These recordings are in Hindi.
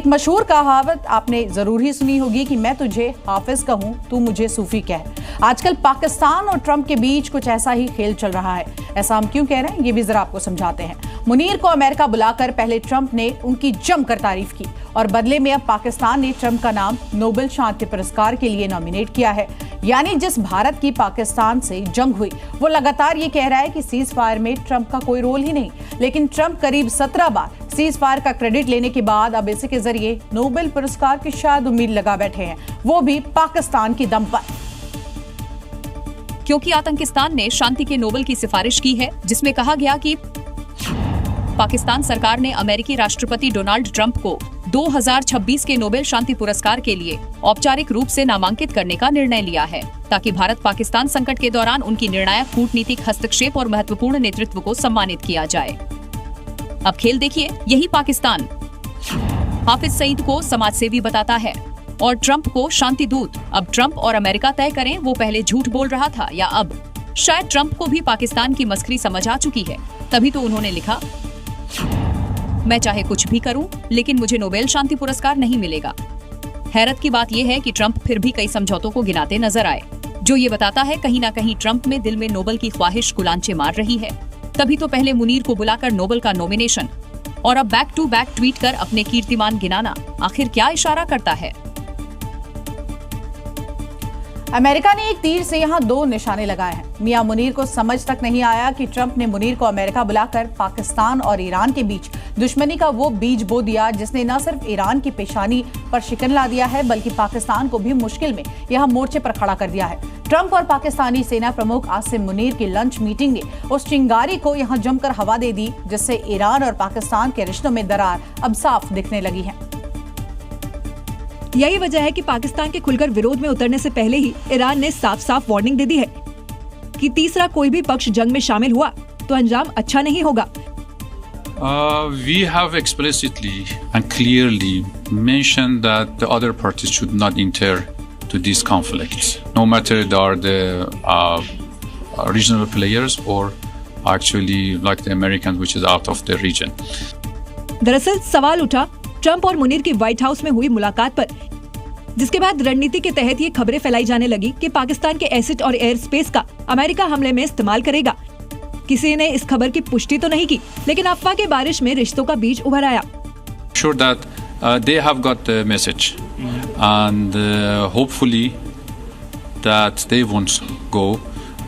एक मशहूर कहावत आपने जरूर ही सुनी होगी कि मैं तुझे हाफिज कहूं, तू मुझे सूफी कह। आजकल पाकिस्तान और ट्रंप के बीच कुछ ऐसा ही खेल चल रहा है। ऐसा हम क्यों कह रहे हैं, ये भी जरा आपको समझाते हैं। मुनीर को अमेरिका बुलाकर पहले ट्रंप ने उनकी जमकर तारीफ की और बदले में अब पाकिस्तान ने ट्रंप का नाम नोबेल शांति पुरस्कार के लिए नॉमिनेट किया है। यानी जिस भारत की पाकिस्तान से जंग हुई वो लगातार ये कह रहा है कि सीज फायर में ट्रंप का कोई रोल ही नहीं, लेकिन ट्रंप करीब 17 बार सीज फायर का क्रेडिट लेने के बाद अब इसी के जरिए नोबेल पुरस्कार की शायद उम्मीद लगा बैठे हैं, वो भी पाकिस्तान की दम पर। क्योंकि आतंकिस्तान ने शांति के नोबेल की सिफारिश की है, जिसमें कहा गया कि पाकिस्तान सरकार ने अमेरिकी राष्ट्रपति डोनाल्ड ट्रंप को 2026 के नोबेल शांति पुरस्कार के लिए औपचारिक रूप से नामांकित करने का निर्णय लिया है, ताकि भारत पाकिस्तान संकट के दौरान उनकी निर्णायक कूटनीतिक हस्तक्षेप और महत्वपूर्ण नेतृत्व को सम्मानित किया जाए। अब खेल देखिए, यही पाकिस्तान हाफिज सईद को समाजसेवी बताता है और ट्रंप को शांति दूत। अब ट्रंप और अमेरिका तय करें वो पहले झूठ बोल रहा था या अब। शायद ट्रंप को भी पाकिस्तान की मस्खरी समझ आ चुकी है, तभी तो उन्होंने लिखा, मैं चाहे कुछ भी करूं, लेकिन मुझे नोबेल शांति पुरस्कार नहीं मिलेगा। हैरत की बात यह है कि ट्रंप फिर भी कई समझौतों को गिनाते नजर आए, जो ये बताता है कहीं ना कहीं ट्रंप में दिल में नोबेल की ख्वाहिश गुलांचे मार रही है। तभी तो पहले मुनीर को बुलाकर नोबेल का नॉमिनेशन और अब बैक टू बैक ट्वीट कर अपने कीर्तिमान गिनाना आखिर क्या इशारा करता है। अमेरिका ने एक तीर से यहाँ दो निशाने लगाए हैं। मियां मुनीर को समझ तक नहीं आया कि ट्रंप ने मुनीर को अमेरिका बुलाकर पाकिस्तान और ईरान के बीच दुश्मनी का वो बीज बो दिया, जिसने न सिर्फ ईरान की पेशानी पर शिकन ला दिया है, बल्कि पाकिस्तान को भी मुश्किल में यहाँ मोर्चे पर खड़ा कर दिया है। ट्रंप और पाकिस्तानी सेना प्रमुख आसिम मुनीर की लंच मीटिंग ने उस चिंगारी को यहाँ जमकर हवा दे दी, जिससे ईरान और पाकिस्तान के रिश्तों में दरार अब साफ दिखने लगी है। यही वजह है कि पाकिस्तान के खुलकर विरोध में उतरने से पहले ही ईरान ने साफ साफ वार्निंग दे दी है कि तीसरा कोई भी पक्ष जंग में शामिल हुआ तो अंजाम अच्छा नहीं होगा। We have explicitly and clearly mentioned that the other parties should not enter to these conflicts, no matter they are the regional players or actually like the Americans, which is out of the region. दरअसल सवाल उठा ट्रंप और मुनीर की व्हाइट हाउस में हुई मुलाकात पर, जिसके बाद रणनीति के तहत ये खबरें फैलाई जाने लगी कि पाकिस्तान के एसिड और एयर स्पेस का अमेरिका हमले में इस्तेमाल करेगा। किसी ने इस खबर की पुष्टि तो नहीं की, लेकिन अफवाह के बारिश में रिश्तों का बीज उभर आया। Sure that they have got the message and hopefully that they won't go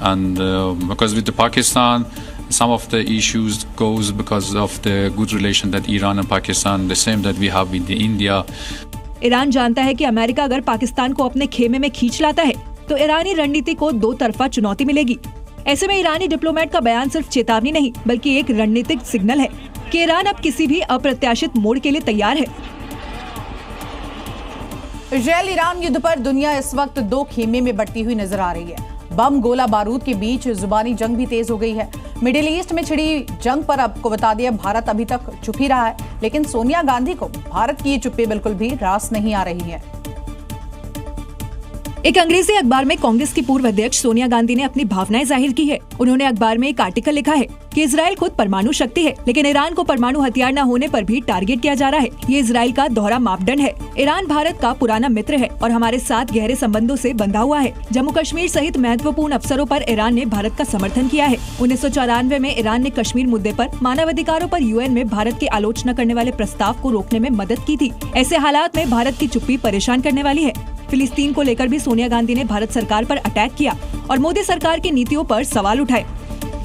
and because with the Pakistan some of the issues goes because of the good relation that Iran and Pakistan, the same that we have with the India. Iran जानता है कि अमेरिका अगर पाकिस्तान को अपने खेमे में खींच लाता है तो ईरानी रणनीति को दो तरफा चुनौती मिलेगी। ऐसे में ईरानी डिप्लोमेट का बयान सिर्फ चेतावनी नहीं बल्कि एक रणनीतिक सिग्नल है कि ईरान अब किसी भी अप्रत्याशित मोड़ के लिए तैयार है। इजरायल ईरान युद्ध पर दुनिया इस वक्त दो खेमे में बढ़ती हुई नजर आ रही है। बम गोला बारूद के बीच जुबानी जंग भी तेज हो गई है। मिडिल ईस्ट में छिड़ी जंग पर आपको बता दिया, भारत अभी तक चुप ही रहा है, लेकिन सोनिया गांधी को भारत की ये चुप्पी बिल्कुल भी रास नहीं आ रही है। एक अंग्रेजी अखबार में कांग्रेस की पूर्व अध्यक्ष सोनिया गांधी ने अपनी भावनाएं जाहिर की है। उन्होंने अखबार में एक आर्टिकल लिखा है कि इजराइल खुद परमाणु शक्ति है, लेकिन ईरान को परमाणु हथियार न होने पर भी टारगेट किया जा रहा है। ये इजराइल का दोहरा मापदंड है। ईरान भारत का पुराना मित्र है और हमारे साथ गहरे संबंधों से बंधा हुआ है। जम्मू कश्मीर सहित महत्वपूर्ण अवसरों पर ईरान ने भारत का समर्थन किया है। 1994 में ईरान ने कश्मीर मुद्दे पर मानवाधिकारों पर यूएन में भारत की आलोचना करने वाले प्रस्ताव को रोकने में मदद की थी। ऐसे हालात में भारत की चुप्पी परेशान करने वाली है। फिलिस्तीन को लेकर भी सोनिया गांधी ने भारत सरकार पर अटैक किया और मोदी सरकार की नीतियों पर सवाल उठाए।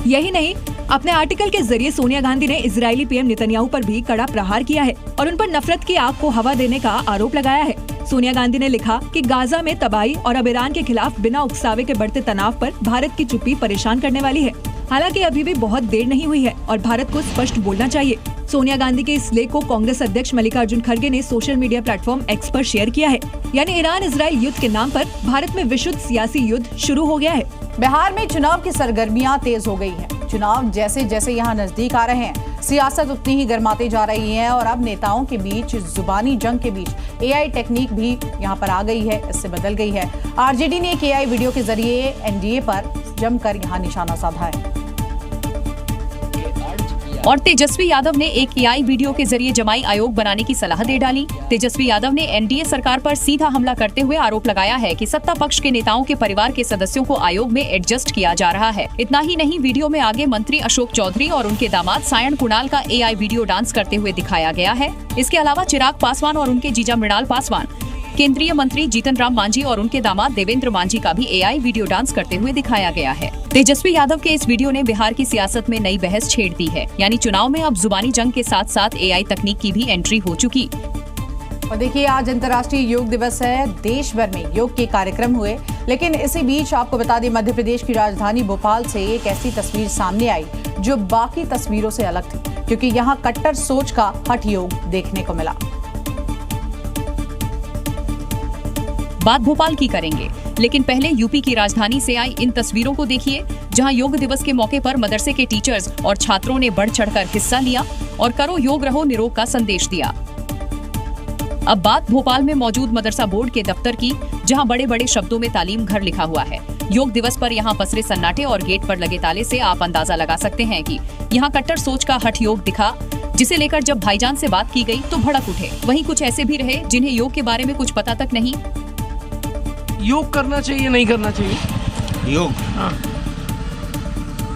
यही नहीं, अपने आर्टिकल के जरिए सोनिया गांधी ने इजरायली पीएम नेतन्याहू पर भी कड़ा प्रहार किया है और उन पर नफरत की आग को हवा देने का आरोप लगाया है। सोनिया गांधी ने लिखा कि गाजा में तबाही और अब ईरान के खिलाफ बिना उकसावे के बढ़ते तनाव पर भारत की चुप्पी परेशान करने वाली है। हालांकि अभी भी बहुत देर नहीं हुई है और भारत को स्पष्ट बोलना चाहिए। सोनिया गांधी के इस लेख को कांग्रेस अध्यक्ष मल्लिकार्जुन खड़गे ने सोशल मीडिया प्लेटफॉर्म एक्स पर शेयर किया है। यानी ईरान इजराइल युद्ध के नाम पर भारत में विशुद्ध सियासी युद्ध शुरू हो गया है। बिहार में चुनाव की सरगर्मियां तेज हो गई हैं। चुनाव जैसे जैसे यहाँ नजदीक आ रहे हैं, सियासत उतनी ही गर्माती जा रही है और अब नेताओं के बीच जुबानी जंग के बीच एआई टेक्निक भी यहाँ पर आ गई है, इससे बदल गई है। आरजेडी ने एक एआई वीडियो के जरिए एनडीए पर जमकर यहाँ निशाना साधा है। और तेजस्वी यादव ने एक AI वीडियो के जरिए जमाई आयोग बनाने की सलाह दे डाली। तेजस्वी यादव ने NDA सरकार पर सीधा हमला करते हुए आरोप लगाया है कि सत्ता पक्ष के नेताओं के परिवार के सदस्यों को आयोग में एडजस्ट किया जा रहा है। इतना ही नहीं, वीडियो में आगे मंत्री अशोक चौधरी और उनके दामाद सायण कुणाल का AI वीडियो डांस करते हुए दिखाया गया है। इसके अलावा चिराग पासवान और उनके जीजा मृणाल पासवान, केंद्रीय मंत्री जीतन राम मांझी और उनके दामाद देवेंद्र मांझी का भी AI वीडियो डांस करते हुए दिखाया गया है। तेजस्वी यादव के इस वीडियो ने बिहार की सियासत में नई बहस छेड़ दी है, यानी चुनाव में अब जुबानी जंग के साथ साथ AI तकनीक की भी एंट्री हो चुकी। और देखिए, आज अंतर्राष्ट्रीय योग दिवस है। देश भर में योग के कार्यक्रम हुए, लेकिन इसी बीच आपको बता दें, मध्य प्रदेश की राजधानी भोपाल से एक ऐसी तस्वीर सामने आई जो बाकी तस्वीरों से अलग थी, क्योंकि यहाँ कट्टर सोच का हठ योग देखने को मिला। बात भोपाल की करेंगे, लेकिन पहले यूपी की राजधानी से आई इन तस्वीरों को देखिए, जहां योग दिवस के मौके पर मदरसे के टीचर्स और छात्रों ने बढ़ चढ़कर हिस्सा लिया और करो योग रहो निरोग का संदेश दिया। अब बात भोपाल में मौजूद मदरसा बोर्ड के दफ्तर की, जहां बड़े बड़े शब्दों में तालीम घर लिखा हुआ है। योग दिवस पर यहां पसरे सन्नाटे और गेट पर लगे ताले से आप अंदाजा लगा सकते हैं कि यहां कट्टर सोच का हठ योग दिखा, जिसे लेकर जब भाईजान से बात की गई तो भड़क उठे। वहीं कुछ ऐसे भी रहे जिन्हें योग के बारे में कुछ पता तक नहीं। योग करना चाहिए, नहीं करना चाहिए? योग, हाँ।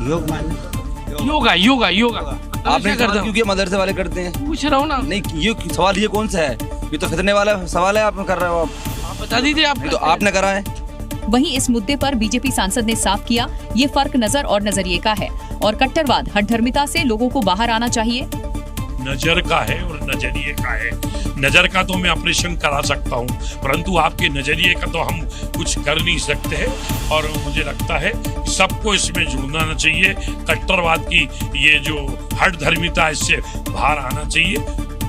योग माने योगा योगा योगा आपने करते हो? क्योंकि मदरसे वाले करते हैं। पूछ रहा हूँ ना। नहीं, ये सवाल ये कौन सा है? ये तो फितने वाला सवाल है, आप कर रहे हो। आप बता दीजिए। आप तो आपने करा है। वहीं इस मुद्दे पर बीजेपी सांसद ने साफ किया, ये फर्क नजर और नजरिए का है और कट्टरवाद हठधर्मिता से लोगों को बाहर आना चाहिए। नजर का है और नजरिए का है। नजर का तो मैं ऑपरेशन करा सकता हूँ, परंतु आपके नजरिए का तो हम कुछ कर नहीं सकते हैं। और मुझे लगता है सबको इसमें जुड़ना चाहिए। कट्टरवाद की ये जो हठधर्मिता, इससे बाहर आना चाहिए।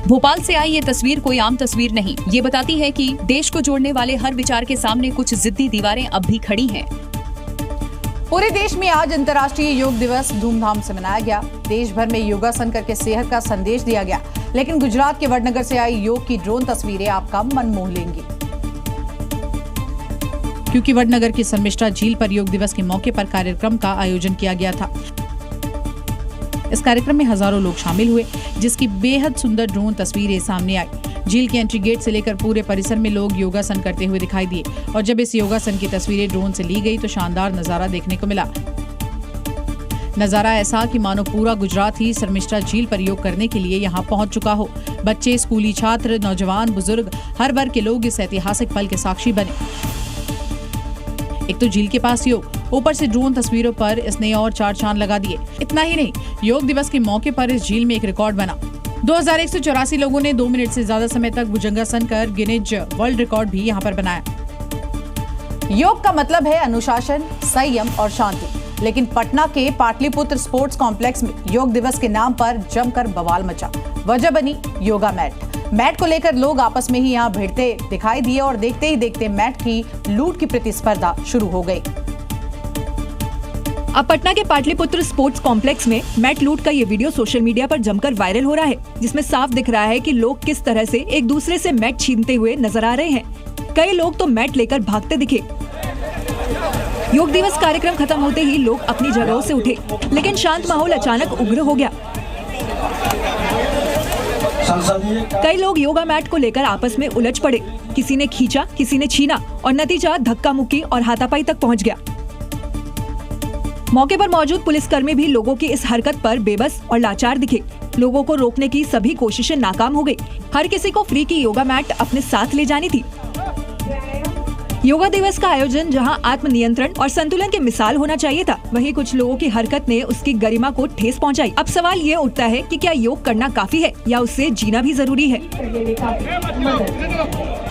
भोपाल से आई ये तस्वीर कोई आम तस्वीर नहीं, ये बताती है कि देश को जोड़ने वाले हर विचार के सामने कुछ जिद्दी दीवारें अब भी खड़ी हैं। पूरे देश में आज अंतर्राष्ट्रीय योग दिवस धूमधाम से मनाया गया। देश भर में योगासन करके सेहत का संदेश दिया गया, लेकिन गुजरात के वडनगर से आई योग की ड्रोन तस्वीरें आपका मन मोह लेंगी, क्योंकि वडनगर की शर्मिष्ठा झील पर योग दिवस के मौके पर कार्यक्रम का आयोजन किया गया था। इस कार्यक्रम में हजारों लोग शामिल हुए, जिसकी बेहद सुंदर ड्रोन तस्वीरें सामने आई। झील के एंट्री गेट से लेकर पूरे परिसर में लोग योगासन करते हुए दिखाई दिए और जब इस योगासन की तस्वीरें ड्रोन से ली गई तो शानदार नजारा देखने को मिला। नजारा ऐसा कि मानो पूरा गुजरात ही शर्मिष्ठा झील पर योग करने के लिए यहाँ पहुंच चुका हो। बच्चे, स्कूली छात्र, नौजवान, बुजुर्ग, हर वर्ग के लोग इस ऐतिहासिक पल के साक्षी बने। एक तो झील के पास योग, ऊपर से ड्रोन तस्वीरों पर इसने और चार चांद लगा दिए। इतना ही नहीं, योग दिवस के मौके पर इस झील में एक रिकॉर्ड बना। 2184 लोगों ने 2 मिनट से ज्यादा समय तक भुजंगासन कर गिनीज वर्ल्ड रिकॉर्ड भी यहाँ पर बनाया। योग का मतलब है अनुशासन, संयम और शांति, लेकिन पटना के पाटलिपुत्र स्पोर्ट्स कॉम्प्लेक्स में योग दिवस के नाम पर जमकर बवाल मचा। वजह बनी योगा मैट को लेकर लोग आपस में ही यहाँ भिड़ते दिखाई दिए और देखते ही देखते मैट की लूट की प्रतिस्पर्धा शुरू हो गई। अब पटना के पाटलिपुत्र स्पोर्ट्स कॉम्प्लेक्स में मैट लूट का ये वीडियो सोशल मीडिया पर जमकर वायरल हो रहा है, जिसमें साफ दिख रहा है कि लोग किस तरह से एक दूसरे से मैट छीनते हुए नजर आ रहे हैं। कई लोग तो मैट लेकर भागते दिखे। योग दिवस कार्यक्रम खत्म होते ही लोग अपनी जगहों से उठे, लेकिन शांत माहौल अचानक उग्र हो गया। कई लोग योगा मैट को लेकर आपस में उलझ पड़े। किसी ने खींचा, किसी ने छीना और नतीजा धक्का मुक्की और हाथापाई तक पहुंच गया। मौके पर मौजूद पुलिसकर्मी भी लोगों की इस हरकत पर बेबस और लाचार दिखे। लोगों को रोकने की सभी कोशिशें नाकाम हो गई। हर किसी को फ्री की योगा मैट अपने साथ ले जानी थी। योगा दिवस का आयोजन जहां आत्मनियंत्रण और संतुलन की मिसाल होना चाहिए था, वहीं कुछ लोगों की हरकत ने उसकी गरिमा को ठेस पहुंचाई। अब सवाल ये उठता है कि क्या योग करना काफी है या उससे जीना भी जरूरी है।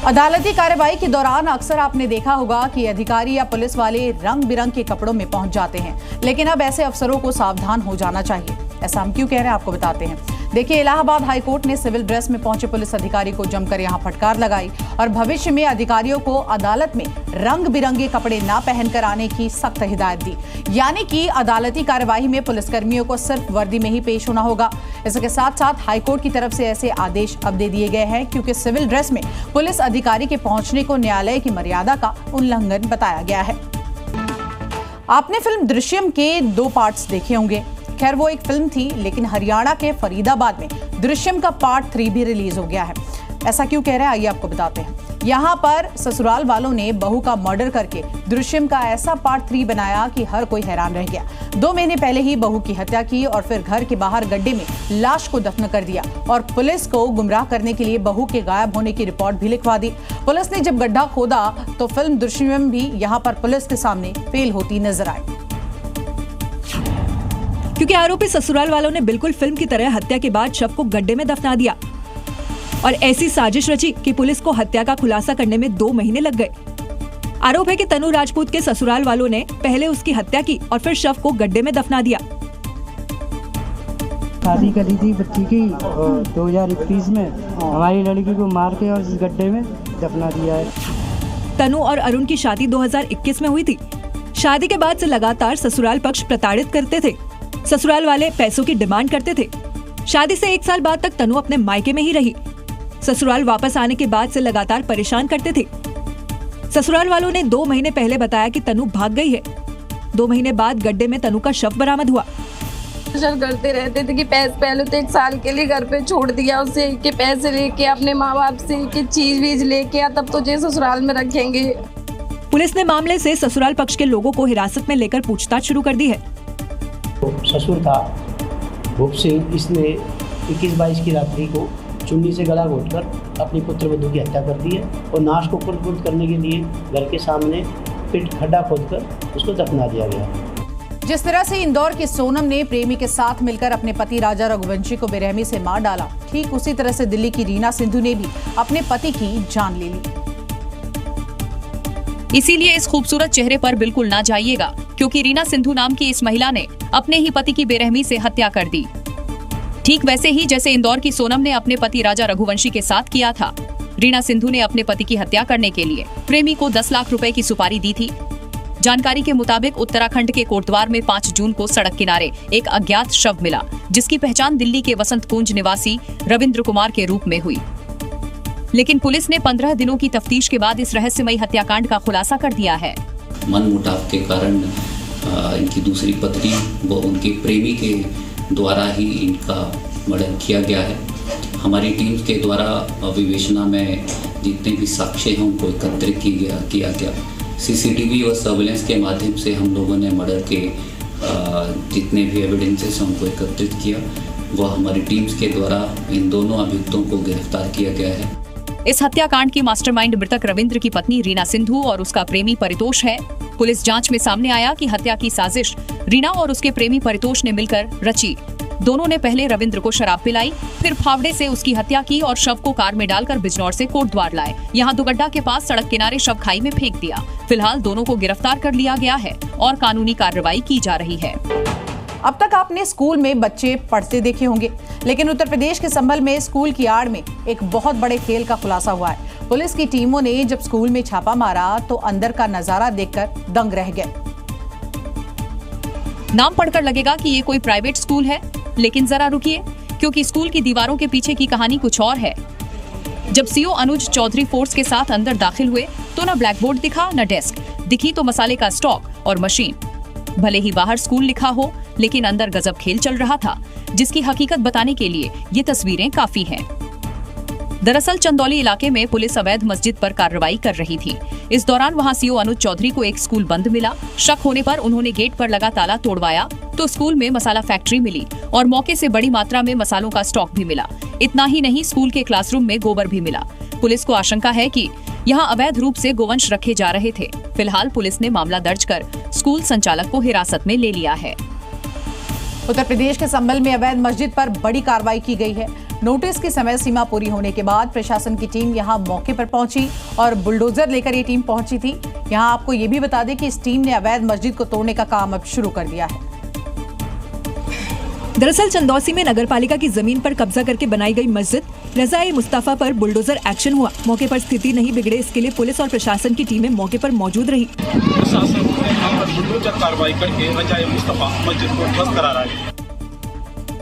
अदालती कार्रवाई के दौरान अक्सर आपने देखा होगा कि अधिकारी या पुलिस वाले रंग बिरंग के कपड़ों में पहुंच जाते हैं, लेकिन अब ऐसे अफसरों को सावधान हो जाना चाहिए। ऐसा हम क्यों कह रहे हैं, आपको बताते हैं। देखिए, इलाहाबाद हाईकोर्ट ने सिविल ड्रेस में पहुंचे पुलिस अधिकारी को जमकर यहां फटकार लगाई और भविष्य में अधिकारियों को अदालत में रंग बिरंगे कपड़े ना पहनकर आने की सख्त हिदायत दी। यानी कि अदालती कार्यवाही में पुलिसकर्मियों को सिर्फ वर्दी में ही पेश होना होगा। इसके साथ साथ हाईकोर्ट की तरफ से ऐसे आदेश अब दे दिए गए हैं, क्योंकि सिविल ड्रेस में पुलिस अधिकारी के पहुंचने को न्यायालय की मर्यादा का उल्लंघन बताया गया है। आपने फिल्म दृश्यम के 2 पार्ट्स देखे होंगे। खैर वो एक फिल्म थी, लेकिन हरियाणा के फरीदाबाद में दृश्यम का पार्ट 3 भी रिलीज हो गया है। ऐसा क्यों कह रहे हैं, आइए आपको बताते हैं। यहाँ पर ससुराल वालों ने बहू का मर्डर करके दृश्यम का ऐसा पार्ट 3 बनाया कि हर कोई हैरान रह गया। 2 महीने पहले ही बहू की हत्या की और फिर घर के बाहर गड्ढे में लाश को दफन कर दिया और पुलिस को गुमराह करने के लिए बहू के गायब होने की रिपोर्ट भी लिखवा दी। पुलिस ने जब गड्ढा खोदा तो फिल्म दृश्यम भी यहाँ पर पुलिस के सामने फेल होती नजर आई। क्योंकि आरोपी ससुराल वालों ने बिल्कुल फिल्म की तरह हत्या के बाद शव को गड्ढे में दफना दिया और ऐसी साजिश रची कि पुलिस को हत्या का खुलासा करने में 2 महीने लग गए। आरोप है कि तनु राजपूत के ससुराल वालों ने पहले उसकी हत्या की और फिर शव को गड्ढे में दफना दिया। शादी करी थी बच्ची की 2021 में, हमारी लड़की को मार के और इस गड्ढे में दफना दिया है। तनु और अरुण की शादी 2021 में हुई थी। शादी के बाद से लगातार ससुराल पक्ष प्रताड़ित करते थे। ससुराल वाले पैसों की डिमांड करते थे। शादी से 1 साल बाद तक तनु अपने मायके में ही रही। ससुराल वापस आने के बाद से लगातार परेशान करते थे। ससुराल वालों ने 2 महीने पहले बताया कि तनु भाग गई है। 2 महीने बाद गड्ढे में तनु का शव बरामद हुआ। करते रहते थे कि पैसे पहले तो 1 साल के लिए घर पे छोड़ दिया उसे, कि पैसे लेके अपने माँ बाप से कि चीज वीज लेके आ तब तुझे ससुराल में रखेंगे। पुलिस ने मामले से ससुराल पक्ष के लोगों को हिरासत में लेकर पूछताछ शुरू कर दी है। ससुर था भूप सिंह, इसने 21-22 की रात्रि को चुन्नी से गला घोटकर अपनी पुत्र वधू की हत्या कर दी है और नाश को कुर्द करने के लिए घर के सामने पिट खड्डा खोदकर उसको दफना दिया गया। जिस तरह से इंदौर की सोनम ने प्रेमी के साथ मिलकर अपने पति राजा रघुवंशी को बेरहमी से मार डाला, ठीक उसी तरह से दिल्ली की रीना सिंधु ने भी अपने पति की जान ले ली। इसीलिए इस खूबसूरत चेहरे पर बिल्कुल ना जाइएगा, क्योंकि रीना सिंधु नाम की इस महिला ने अपने ही पति की बेरहमी से हत्या कर दी। ठीक वैसे ही जैसे इंदौर की सोनम ने अपने पति राजा रघुवंशी के साथ किया था। रीना सिंधु ने अपने पति की हत्या करने के लिए प्रेमी को 10 लाख रुपए की सुपारी दी थी। जानकारी के मुताबिक उत्तराखंड के कोटद्वार में 5 जून को सड़क किनारे एक अज्ञात शव मिला, जिसकी पहचान दिल्ली के वसंत कुंज निवासी रविंद्र कुमार के रूप में हुई। लेकिन पुलिस ने 15 दिनों की तफ्तीश के बाद इस रहस्यमयी हत्याकांड का खुलासा कर दिया है। मनमुटाव के कारण इनकी दूसरी पत्नी व उनके प्रेमी के द्वारा ही इनका मर्डर किया गया है। हमारी टीम के द्वारा विवेचना में जितने भी साक्ष्य हैं उनको एकत्रित किया गया। सीसीटीवी और सर्वेलेंस के माध्यम से हम लोगों ने मर्डर के जितने भी एविडेंसेस हैं उनको एकत्रित किया। वह हमारी टीम्स के द्वारा इन दोनों अभियुक्तों को गिरफ्तार किया गया है। इस हत्याकांड की मास्टरमाइंड मृतक रविंद्र की पत्नी रीना सिंधु और उसका प्रेमी परितोष है। पुलिस जांच में सामने आया कि हत्या की साजिश रीना और उसके प्रेमी परितोष ने मिलकर रची। दोनों ने पहले रविंद्र को शराब पिलाई, फिर फावड़े से उसकी हत्या की और शव को कार में डालकर बिजनौर से कोटद्वार लाए। यहाँ दुगड्डा के पास सड़क किनारे शव खाई में फेंक दिया। फिलहाल दोनों को गिरफ्तार कर लिया गया है और कानूनी कार्रवाई की जा रही है। अब तक आपने स्कूल में बच्चे पढ़ते देखे होंगे, लेकिन उत्तर प्रदेश के संभल में स्कूल की आड़ में एक बहुत बड़े खेल का खुलासा हुआ है। पुलिस की टीमों ने जब स्कूल में छापा मारा तो अंदर का नजारा देखकर दंग रह गए। नाम पढ़कर लगेगा कि ये कोई प्राइवेट स्कूल है, लेकिन जरा रुकिए, क्योंकि स्कूल की दीवारों के पीछे की कहानी कुछ और है। जब सीओ अनुज चौधरी फोर्स के साथ अंदर दाखिल हुए तो न ब्लैक बोर्ड दिखा, न डेस्क दिखी, तो मसाले का स्टॉक और मशीन। भले ही बाहर स्कूल लिखा हो, लेकिन अंदर गजब खेल चल रहा था, जिसकी हकीकत बताने के लिए ये तस्वीरें काफी हैं। दरअसल चंदौली इलाके में पुलिस अवैध मस्जिद पर कार्रवाई कर रही थी। इस दौरान वहां सीओ अनुज चौधरी को एक स्कूल बंद मिला। शक होने पर उन्होंने गेट पर लगा ताला तोड़वाया तो स्कूल में मसाला फैक्ट्री मिली और मौके से बड़ी मात्रा में मसालों का स्टॉक भी मिला। इतना ही नहीं, स्कूल के क्लासरूम में गोबर भी मिला। पुलिस को आशंका है कि यहाँ अवैध रूप से गोवंश रखे जा रहे थे। फिलहाल पुलिस ने मामला दर्ज कर स्कूल संचालक को हिरासत में ले लिया है। उत्तर प्रदेश के संभल में अवैध मस्जिद पर बड़ी कार्रवाई की गई है। नोटिस की समय सीमा पूरी होने के बाद प्रशासन की टीम यहां मौके पर पहुंची और बुलडोजर लेकर ये टीम पहुंची थी। यहां आपको ये भी बता दें कि इस टीम ने अवैध मस्जिद को तोड़ने का काम अब शुरू कर दिया है। दरअसल चंदौसी में नगरपालिका की जमीन पर कब्जा करके बनाई गई मस्जिद रज़ा-ए मुस्तफा पर बुलडोजर एक्शन हुआ। मौके पर स्थिति नहीं बिगड़े, इसके लिए पुलिस और प्रशासन की टीमें मौके पर मौजूद रही। प्रशासन यहाँ पर बुलडोजर कार्रवाई करके रज़ा-ए मुस्तफा मस्जिद को ध्वस्त करा रहा है।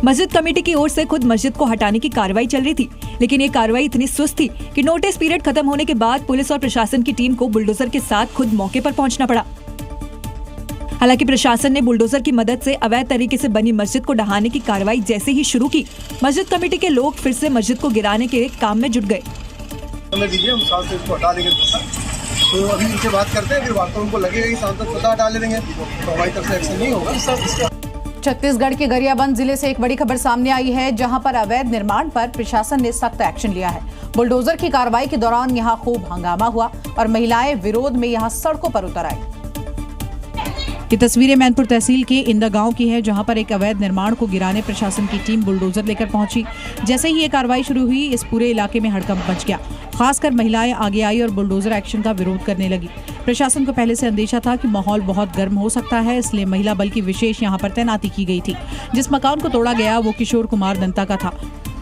मस्जिद कमेटी की ओर से खुद मस्जिद को हटाने की कार्रवाई चल रही थी, लेकिन ये कार्रवाई इतनी सुस्त थी कि नोटिस पीरियड खत्म होने के बाद पुलिस और प्रशासन की टीम को बुलडोजर के साथ खुद मौके पर पहुंचना पड़ा। हालांकि प्रशासन ने बुलडोजर की मदद से अवैध तरीके से बनी मस्जिद को ढहाने की कार्रवाई जैसे ही शुरू की, मस्जिद कमेटी के लोग फिर से मस्जिद को गिराने के काम में जुट गए। हम साथ से इसको हटा देंगे, तो अभी इनसे बात करते हैं, फिर वास्तव उनको लगेगा कि शाम तक पता हटा लेंगे तो हमारी तरफ से एक्शन नहीं होगा। छत्तीसगढ़ के गरियाबंद जिले से एक बड़ी खबर सामने आई है, जहां पर अवैध निर्माण पर प्रशासन ने सख्त एक्शन लिया है। बुलडोजर की कार्रवाई के दौरान यहां खूब हंगामा हुआ और महिलाएं विरोध में यहां सड़कों पर उतर आई। ये तस्वीरें मैनपुर तहसील के इंदा गांव की है, जहां पर एक अवैध निर्माण को गिराने प्रशासन की टीम बुलडोजर लेकर पहुंची। जैसे ही ये कार्रवाई शुरू हुई, इस पूरे इलाके में हड़कंप मच गया। खासकर महिलाएं आगे आई और बुलडोजर एक्शन का विरोध करने लगी। प्रशासन को पहले से अंदेशा था कि माहौल बहुत गर्म हो सकता है, इसलिए महिला बल की विशेष यहां पर तैनाती की गई थी। जिस मकान को तोड़ा गया वो किशोर कुमार दंता का था।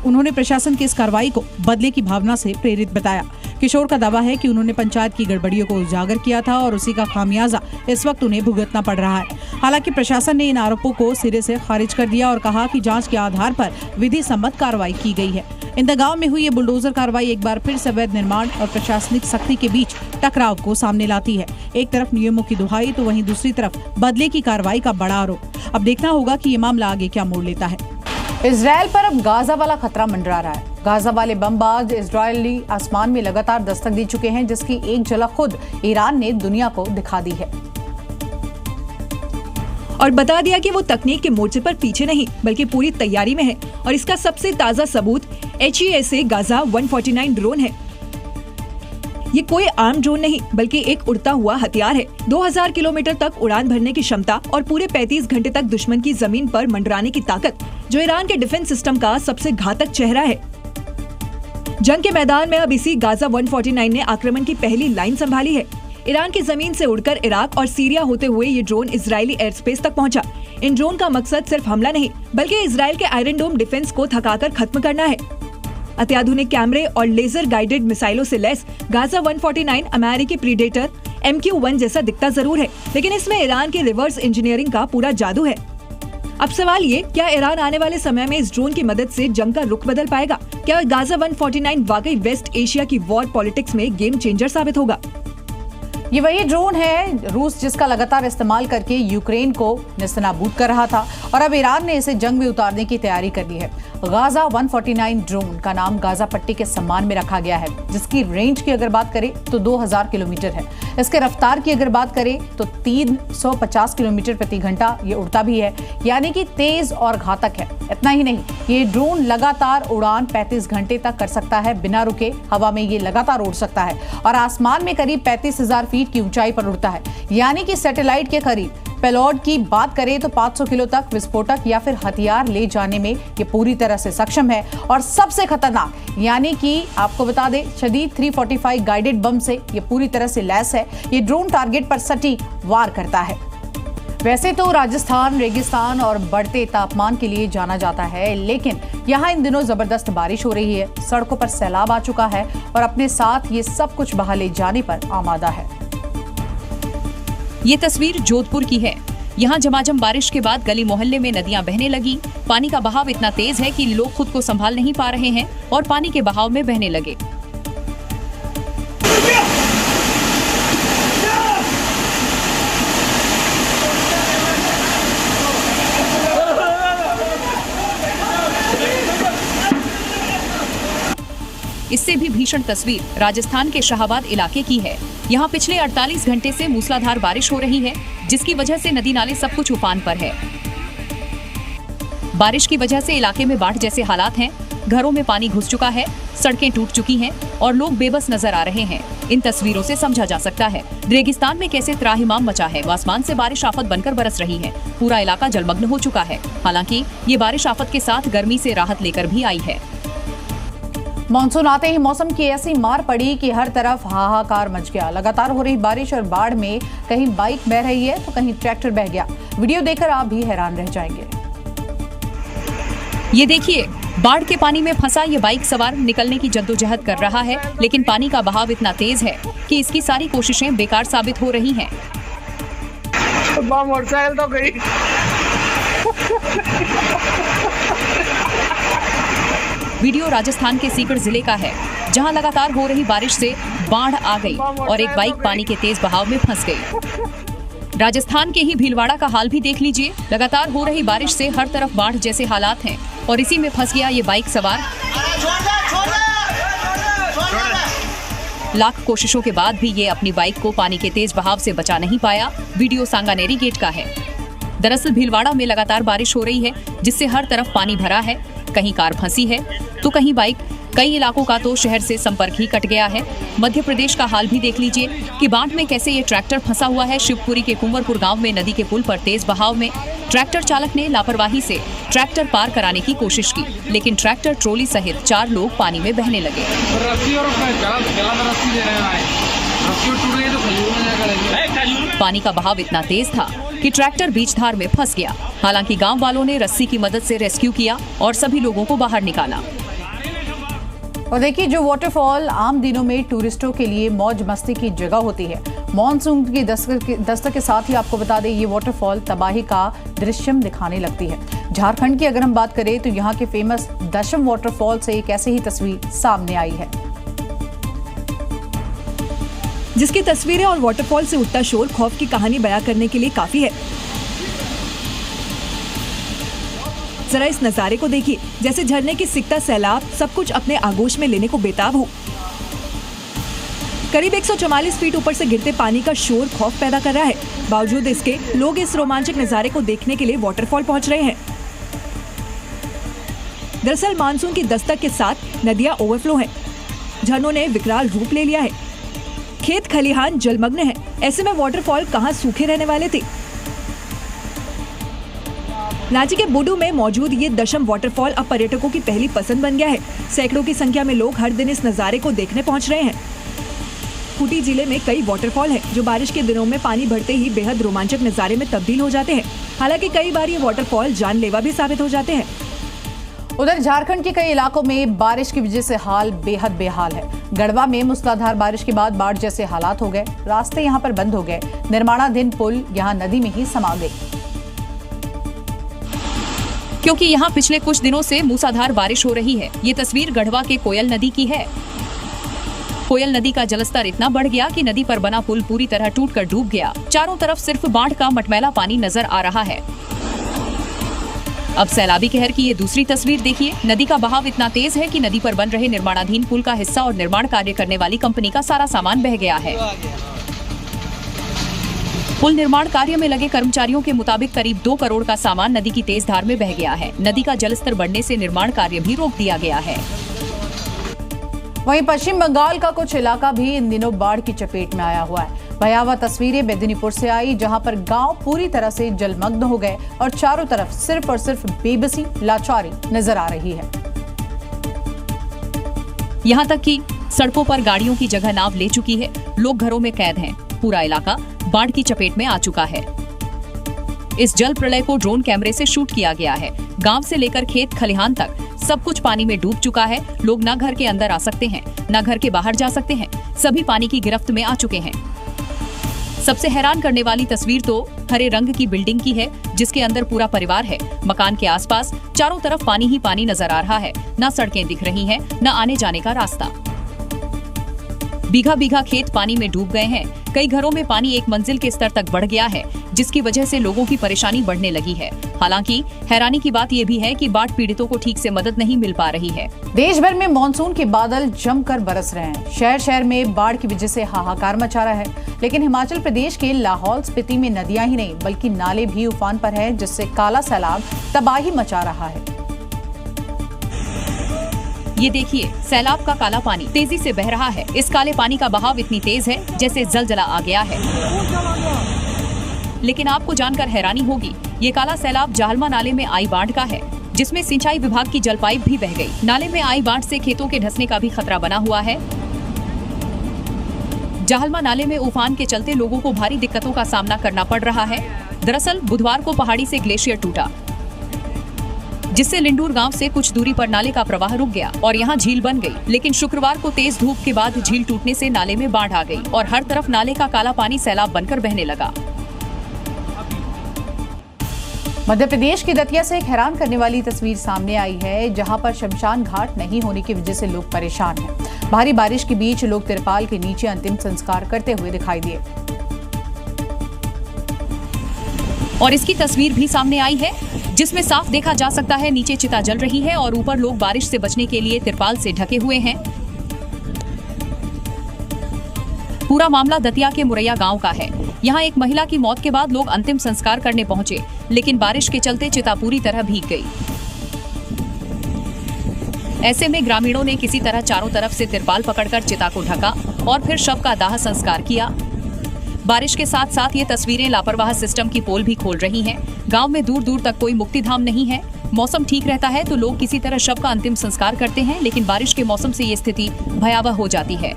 उन्होंने प्रशासन की इस कार्रवाई को बदले की भावना से प्रेरित बताया। किशोर का दावा है कि उन्होंने पंचायत की गड़बड़ियों को उजागर किया था और उसी का खामियाजा इस वक्त उन्हें भुगतना पड़ रहा है। हालांकि प्रशासन ने इन आरोपों को सिरे से खारिज कर दिया और कहा कि जांच के आधार पर विधि सम्मत कार्रवाई की गई है। इंदा गांव में हुई ये बुलडोजर कार्रवाई एक बार फिर से अवैध निर्माण और प्रशासनिक सख्ती के बीच टकराव को सामने लाती है। एक तरफ नियमों की दुहाई तो वहीं दूसरी तरफ बदले की कार्रवाई का बड़ा आरोप। अब देखना होगा कि ये मामला आगे क्या मोड़ लेता है। इजरायल पर अब गाजा वाला खतरा मंडरा रहा है। गाजा वाले बमबाज इजरायली आसमान में लगातार दस्तक दे चुके हैं, जिसकी एक झलक खुद ईरान ने दुनिया को दिखा दी है और बता दिया कि वो तकनीक के मोर्चे पर पीछे नहीं बल्कि पूरी तैयारी में है। और इसका सबसे ताजा सबूत HESA गाजा 149 ड्रोन है। ये कोई आम ड्रोन नहीं बल्कि एक उड़ता हुआ हथियार है। 2000 किलोमीटर तक उड़ान भरने की क्षमता और पूरे 35 घंटे तक दुश्मन की जमीन पर मंडराने की ताकत, जो ईरान के डिफेंस सिस्टम का सबसे घातक चेहरा है। जंग के मैदान में अब इसी गाजा 149 ने आक्रमण की पहली लाइन संभाली है। ईरान की जमीन से उड़कर इराक और सीरिया होते हुए ये ड्रोन इजरायली एयर स्पेस तक पहुंचा। इन ड्रोन का मकसद सिर्फ हमला नहीं बल्कि इजरायल के आयरन डोम डिफेंस को थकाकर खत्म करना है। अत्याधुनिक कैमरे और लेजर गाइडेड मिसाइलों से लैस गाजा 149 अमेरिकी प्रीडेटर MQ-1 जैसा दिखता जरूर है, लेकिन इसमें ईरान की रिवर्स इंजीनियरिंग का पूरा जादू है। अब सवाल ये, क्या ईरान आने वाले समय में इस ड्रोन की मदद से जंग का रुख बदल पाएगा? क्या गाजा 149 वाकई वेस्ट एशिया की वॉर पॉलिटिक्स में गेम चेंजर साबित होगा? ये वही ड्रोन है रूस जिसका लगातार इस्तेमाल करके यूक्रेन को नेस्तनाबूद कर रहा था और अब ईरान ने इसे जंग में उतारने की तैयारी कर ली है। गाजा 149 ड्रोन का नाम गाजा पट्टी के सम्मान में रखा गया है, जिसकी रेंज की अगर बात करें तो 2000 किलोमीटर है। इसके रफ्तार की अगर बात करें तो 350 किलोमीटर प्रति घंटा ये उड़ता भी है, यानी कि तेज और घातक है। इतना ही नहीं, ये ड्रोन लगातार उड़ान 35 घंटे तक कर सकता है बिना रुके। हवा में ये लगातार उड़ सकता है और आसमान में करीब 35,000 फीट की ऊंचाई पर उड़ता है, यानी कि सैटेलाइट के करीब। पेलोड की बात करें तो 500 किलो तक विस्फोटक या फिर हथियार ले जाने में ये पूरी तरह से सक्षम है। और सबसे खतरनाक, यानी कि आपको बता दें, शदीद 345 गाइडेड बम से ये पूरी तरह से लैस है। ये ड्रोन टारगेट पर सटीक वार करता है। वैसे तो राजस्थान रेगिस्तान और बढ़ते तापमान के लिए जाना जाता है, लेकिन यहाँ इन दिनों जबरदस्त बारिश हो रही है, सड़कों पर सैलाब आ चुका है और अपने साथ ये सब कुछ बहा ले जाने पर आमादा है। ये तस्वीर जोधपुर की है। यहाँ झमाझम बारिश के बाद गली मोहल्ले में नदियाँ बहने लगी। पानी का बहाव इतना तेज है कि लोग खुद को संभाल नहीं पा रहे हैं और पानी के बहाव में बहने लगे। इससे भी भीषण तस्वीर राजस्थान के शाहबाद इलाके की है। यहाँ पिछले 48 घंटे से मूसलाधार बारिश हो रही है, जिसकी वजह से नदी नाले सब कुछ उफान पर है। बारिश की वजह से इलाके में बाढ़ जैसे हालात हैं। घरों में पानी घुस चुका है, सड़कें टूट चुकी हैं और लोग बेबस नजर आ रहे हैं। इन तस्वीरों से समझा जा सकता है रेगिस्तान में कैसे त्राहिमाम मचा है। आसमान से बारिश आफत बनकर बरस रही है। पूरा इलाका जलमग्न हो चुका है। हालांकि ये बारिश आफत के साथ गर्मी से राहत लेकर भी आई है। मानसून आते ही मौसम की ऐसी मार पड़ी कि हर तरफ हाहाकार मच गया। लगातार हो रही बारिश और बाढ़ में कहीं बाइक बह रही है तो कहीं ट्रैक्टर बह गया। वीडियो देखकर आप भी हैरान रह जाएंगे। ये देखिए, बाढ़ के पानी में फंसा ये बाइक सवार निकलने की जद्दोजहद कर रहा है, लेकिन पानी का बहाव इतना तेज है कि इसकी सारी कोशिशें बेकार साबित हो रही हैं। मोटरसाइकिल तो गई। वीडियो राजस्थान के सीकर जिले का है, जहां लगातार हो रही बारिश से बाढ़ आ गई और एक बाइक पानी के तेज बहाव में फंस गई। राजस्थान के ही भीलवाड़ा का हाल भी देख लीजिए। लगातार हो रही बारिश से हर तरफ बाढ़ जैसे हालात हैं और इसी में फंस गया ये बाइक सवार। लाख कोशिशों के बाद भी ये अपनी बाइक को पानी के तेज बहाव से बचा नहीं पाया। वीडियो सांगानेरी गेट का है। दरअसल भीलवाड़ा में लगातार बारिश हो रही है जिससे हर तरफ पानी भरा है। कहीं कार फंसी है तो कहीं बाइक। कई इलाकों का तो शहर से संपर्क ही कट गया है। मध्य प्रदेश का हाल भी देख लीजिए कि बाढ़ में कैसे ये ट्रैक्टर फंसा हुआ है। शिवपुरी के कुंवरपुर गांव में नदी के पुल पर तेज बहाव में ट्रैक्टर चालक ने लापरवाही से ट्रैक्टर पार कराने की कोशिश की, लेकिन ट्रैक्टर ट्रॉली सहित 4 लोग पानी में बहने लगे। पानी का बहाव इतना तेज था कि ट्रैक्टर बीच धार में फंस गया। हालांकि गांव वालों ने रस्सी की मदद से रेस्क्यू किया और सभी लोगों को बाहर निकाला। और देखिए, जो वाटरफॉल आम दिनों में टूरिस्टों के लिए मौज मस्ती की जगह होती है, मॉनसून की दस्तक के साथ ही आपको बता दें ये वाटरफॉल तबाही का दृश्यम दिखाने लगती है। झारखंड की अगर हम बात करें तो यहाँ के फेमस दशम वाटरफॉल से एक ऐसी ही तस्वीर सामने आई है, जिसकी तस्वीरें और वाटरफॉल से उठता शोर खौफ की कहानी बयां करने के लिए काफी है। जरा इस नजारे को देखिए, जैसे झरने की सिकता सैलाब सब कुछ अपने आगोश में लेने को बेताब हो। करीब 144 फीट ऊपर से गिरते पानी का शोर खौफ पैदा कर रहा है। बावजूद इसके लोग इस रोमांचक नजारे को देखने के लिए वाटरफॉल पहुंच रहे हैं। दरअसल मानसून की दस्तक के साथ नदियां ओवरफ्लो हैं। झरनों ने विकराल रूप ले लिया है। खेत खलिहान जलमग्न है। ऐसे में वाटरफॉल कहां सूखे रहने वाले थे। रांची के बुडू में मौजूद ये दशम वाटरफॉल अब पर्यटकों की पहली पसंद बन गया है। सैकड़ों की संख्या में लोग हर दिन इस नजारे को देखने पहुंच रहे हैं। खूंटी जिले में कई वाटरफॉल हैं जो बारिश के दिनों में पानी भरते ही बेहद रोमांचक नजारे में तब्दील हो जाते हैं। हालांकि कई बार ये वाटरफॉल जानलेवा भी साबित हो जाते हैं। उधर झारखंड के कई इलाकों में बारिश की वजह से हाल बेहद बेहाल है। गढ़वा में मूसलाधार बारिश के बाद बाढ़ जैसे हालात हो गए। रास्ते यहां पर बंद हो गए। निर्माणाधीन पुल यहां नदी में ही समा गई, क्योंकि यहाँ पिछले कुछ दिनों से मूसलाधार बारिश हो रही है। ये तस्वीर गढ़वा के कोयल नदी की है। कोयल नदी का जलस्तर इतना बढ़ गया कि नदी पर बना पुल पूरी तरह टूटकर डूब गया। चारों तरफ सिर्फ बाढ़ का मटमैला पानी नजर आ रहा है। अब सैलाबी कहर की ये दूसरी तस्वीर देखिए। नदी का बहाव इतना तेज है कि नदी पर बन रहे निर्माणाधीन पुल का हिस्सा और निर्माण कार्य करने वाली कंपनी का सारा सामान बह गया है। पुल निर्माण कार्य में लगे कर्मचारियों के मुताबिक करीब 2 करोड़ का सामान नदी की तेज धार में बह गया है। नदी का जलस्तर बढ़ने से निर्माण कार्य भी रोक दिया गया है। वहीं पश्चिम बंगाल का कुछ इलाका भी इन दिनों बाढ़ की चपेट में आया हुआ है। भयावह तस्वीरें मेदिनीपुर से आई, जहां पर गांव पूरी तरह से जलमग्न हो गए और चारों तरफ सिर्फ और सिर्फ बेबसी लाचारी नजर आ रही है। यहाँ तक कि सड़कों पर गाड़ियों की जगह नाव ले चुकी है। लोग घरों में कैद हैं। पूरा इलाका बाढ़ की चपेट में आ चुका है। इस जल प्रलय को ड्रोन कैमरे से शूट किया गया है। गांव से लेकर खेत खलिहान तक सब कुछ पानी में डूब चुका है। लोग न घर के अंदर आ सकते हैं, न घर के बाहर जा सकते हैं। सभी पानी की गिरफ्त में आ चुके हैं। सबसे हैरान करने वाली तस्वीर तो हरे रंग की बिल्डिंग की है, जिसके अंदर पूरा परिवार है। मकान के आसपास चारों तरफ पानी ही पानी नजर आ रहा है। न सड़कें दिख रही हैं, न आने जाने का रास्ता। बीघा बीघा खेत पानी में डूब गए हैं। कई घरों में पानी एक मंजिल के स्तर तक बढ़ गया है, जिसकी वजह से लोगों की परेशानी बढ़ने लगी है। हालांकि हैरानी की बात यह भी है कि बाढ़ पीड़ितों को ठीक से मदद नहीं मिल पा रही है। देश भर में मानसून के बादल जमकर बरस रहे हैं। शहर शहर में बाढ़ की वजह से हाहाकार मचा रहा है। लेकिन हिमाचल प्रदेश के लाहौल स्पीति में नदियां ही नहीं बल्कि नाले भी उफान पर है, जिससे काला सैलाब तबाही मचा रहा है। ये देखिए, सैलाब का काला पानी तेजी से बह रहा है। इस काले पानी का बहाव इतनी तेज है जैसे जलजला आ गया है। लेकिन आपको जानकर हैरानी होगी, ये काला सैलाब जाहलमा नाले में आई बाढ़ का है, जिसमें सिंचाई विभाग की जल पाइप भी बह गई। नाले में आई बाढ़ से खेतों के धंसने का भी खतरा बना हुआ है। जाहलमा नाले में उफान के चलते लोगों को भारी दिक्कतों का सामना करना पड़ रहा है। दरअसल बुधवार को पहाड़ी से ग्लेशियर टूटा, जिससे लिंडूर गांव से कुछ दूरी पर नाले का प्रवाह रुक गया और यहां झील बन गई। लेकिन शुक्रवार को तेज धूप के बाद झील टूटने से नाले में बाढ़ आ गई और हर तरफ नाले का काला पानी सैलाब बनकर बहने लगा। मध्य प्रदेश की दतिया से एक हैरान करने वाली तस्वीर सामने आई है, जहां पर शमशान घाट नहीं होने की वजह से लोग परेशान हैं। भारी बारिश के बीच लोग तिरपाल के नीचे अंतिम संस्कार करते हुए दिखाई दिए। और इसकी तस्वीर भी सामने आई है, जिसमें साफ देखा जा सकता है नीचे चिता जल रही है और ऊपर लोग बारिश से बचने के लिए तिरपाल से ढके हुए हैं। पूरा मामला दतिया के मुरैया गांव का है। यहाँ एक महिला की मौत के बाद लोग अंतिम संस्कार करने पहुंचे, लेकिन बारिश के चलते चिता पूरी तरह भीग गई। ऐसे में ग्रामीणों ने किसी तरह चारों तरफ से तिरपाल पकड़कर चिता को ढका और फिर शव का दाह संस्कार किया। बारिश के साथ साथ ये तस्वीरें लापरवाह सिस्टम की पोल भी खोल रही हैं। गांव में दूर दूर तक कोई मुक्तिधाम नहीं है। मौसम ठीक रहता है तो लोग किसी तरह शव का अंतिम संस्कार करते हैं, लेकिन बारिश के मौसम से ये स्थिति भयावह हो जाती है।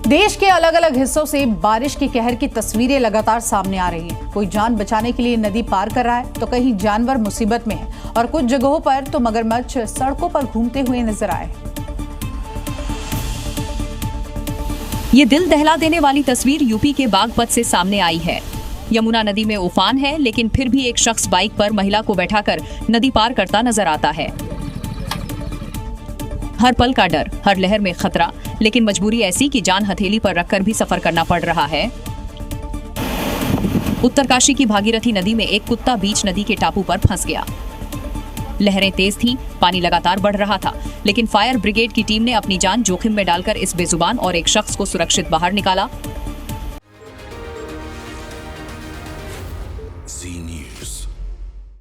देश के अलग अलग हिस्सों से बारिश की कहर की तस्वीरें लगातार सामने आ रही हैं। कोई जान बचाने के लिए नदी पार कर रहा है तो कहीं जानवर मुसीबत में है और कुछ जगहों पर तो मगरमच्छ सड़कों पर घूमते हुए नजर आए। ये दिल दहला देने वाली तस्वीर यूपी के बागपत से सामने आई है। यमुना नदी में उफान है, लेकिन फिर भी एक शख्स बाइक पर महिला को बैठाकर नदी पार करता नजर आता है। हर पल का डर, हर लहर में खतरा, लेकिन मजबूरी ऐसी कि जान हथेली पर रखकर भी सफर करना पड़ रहा है। उत्तरकाशी की भागीरथी नदी में एक कुत्ता बीच नदी के टापू पर फंस गया। लहरें तेज थीं, पानी लगातार बढ़ रहा था, लेकिन फायर ब्रिगेड की टीम ने अपनी जान जोखिम में डालकर इस बेजुबान और एक शख्स को सुरक्षित बाहर निकाला।